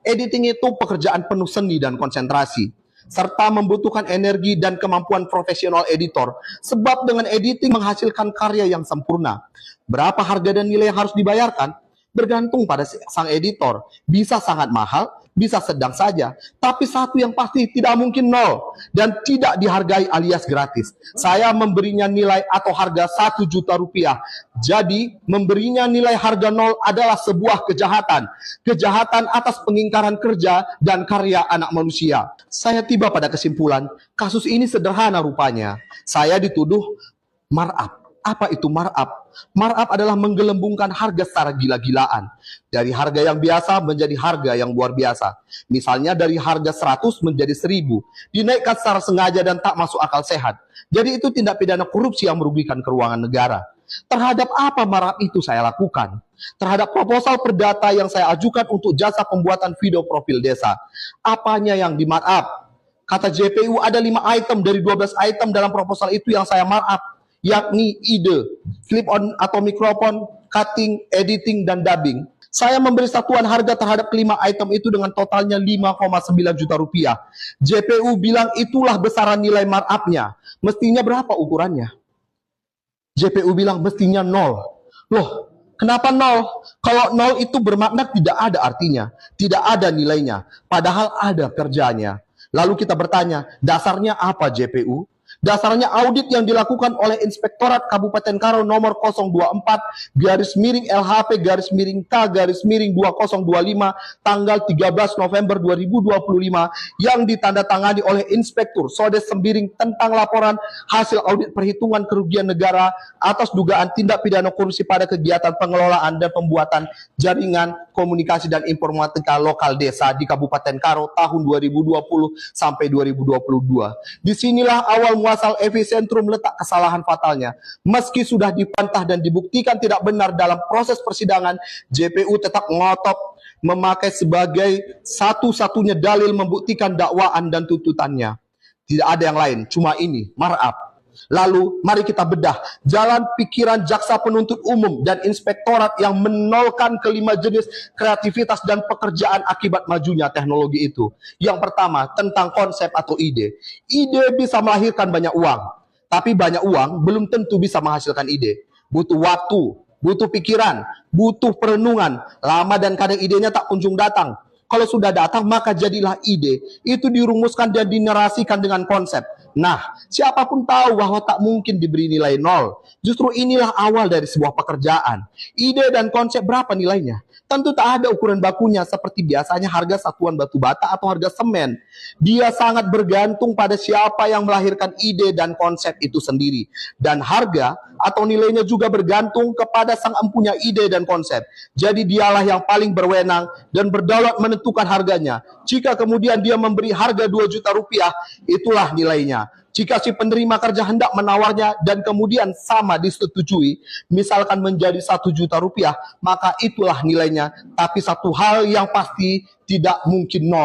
Editing itu pekerjaan penuh seni dan konsentrasi, serta membutuhkan energi dan kemampuan profesional editor, sebab dengan editing menghasilkan karya yang sempurna. Berapa harga dan nilai yang harus dibayarkan? Bergantung pada sang editor. Bisa sangat mahal, bisa sedang saja. Tapi satu yang pasti, tidak mungkin nol dan tidak dihargai alias gratis. Saya memberinya nilai atau harga 1 juta rupiah. Jadi, memberinya nilai harga nol adalah sebuah kejahatan. Kejahatan atas pengingkaran kerja dan karya anak manusia. Saya tiba pada kesimpulan, kasus ini sederhana rupanya. Saya dituduh markup. Apa itu markup? Markup adalah menggelembungkan harga secara gila-gilaan. Dari harga yang biasa menjadi harga yang luar biasa. Misalnya dari harga 100 menjadi 1000. Dinaikkan secara sengaja dan tak masuk akal sehat. Jadi itu tindak pidana korupsi yang merugikan keuangan negara. Terhadap apa markup itu saya lakukan? Terhadap proposal perdata yang saya ajukan untuk jasa pembuatan video profil desa. Apanya yang di markup? Kata JPU ada 5 item dari 12 item dalam proposal itu yang saya markup, yakni ide, clip on atau mikrofon, cutting, editing, dan dubbing. Saya memberi satuan harga terhadap kelima item itu dengan totalnya 5,9 juta rupiah. JPU bilang itulah besaran nilai markup-nya. Mestinya berapa ukurannya? JPU bilang mestinya 0. Loh, kenapa 0? Kalau 0 itu bermakna tidak ada artinya, tidak ada nilainya, padahal ada kerjanya. Lalu kita bertanya, dasarnya apa JPU? Dasarnya audit yang dilakukan oleh Inspektorat Kabupaten Karo nomor 024-LHP-K-2025 tanggal 13 November 2025 yang ditandatangani oleh Inspektur Sodes Sembiring tentang laporan hasil audit perhitungan kerugian negara atas dugaan tindak pidana korupsi pada kegiatan pengelolaan dan pembuatan jaringan komunikasi dan informatika lokal desa di Kabupaten Karo tahun 2020 sampai 2022. Disinilah awal muasal epicentrum letak kesalahan fatalnya. Meski sudah dibantah dan dibuktikan tidak benar dalam proses persidangan, JPU tetap ngotot memakai sebagai satu-satunya dalil membuktikan dakwaan dan tuntutannya. Tidak ada yang lain, cuma ini, markup. Lalu mari kita bedah jalan pikiran jaksa penuntut umum dan inspektorat yang menolkan kelima jenis kreativitas dan pekerjaan akibat majunya teknologi itu. Yang pertama, tentang konsep atau ide. Ide bisa melahirkan banyak uang, tapi banyak uang belum tentu bisa menghasilkan ide. Butuh waktu, butuh pikiran, butuh perenungan. Lama dan kadang idenya tak kunjung datang. Kalau sudah datang maka jadilah ide. Itu dirumuskan dan dinarasikan dengan konsep. Nah, siapapun tahu bahwa tak mungkin diberi nilai 0. Justru inilah awal dari sebuah pekerjaan. Ide dan konsep berapa nilainya? Tentu tak ada ukuran bakunya seperti biasanya harga satuan batu bata atau harga semen. Dia sangat bergantung pada siapa yang melahirkan ide dan konsep itu sendiri. Dan harga atau nilainya juga bergantung kepada sang empunya ide dan konsep. Jadi dialah yang paling berwenang dan berdaulat menentukan harganya. Jika kemudian dia memberi harga 2 juta rupiah, itulah nilainya. Jika si penerima kerja hendak menawarnya dan kemudian sama disetujui, misalkan menjadi 1 juta rupiah, maka itulah nilainya. Tapi satu hal yang pasti tidak mungkin 0.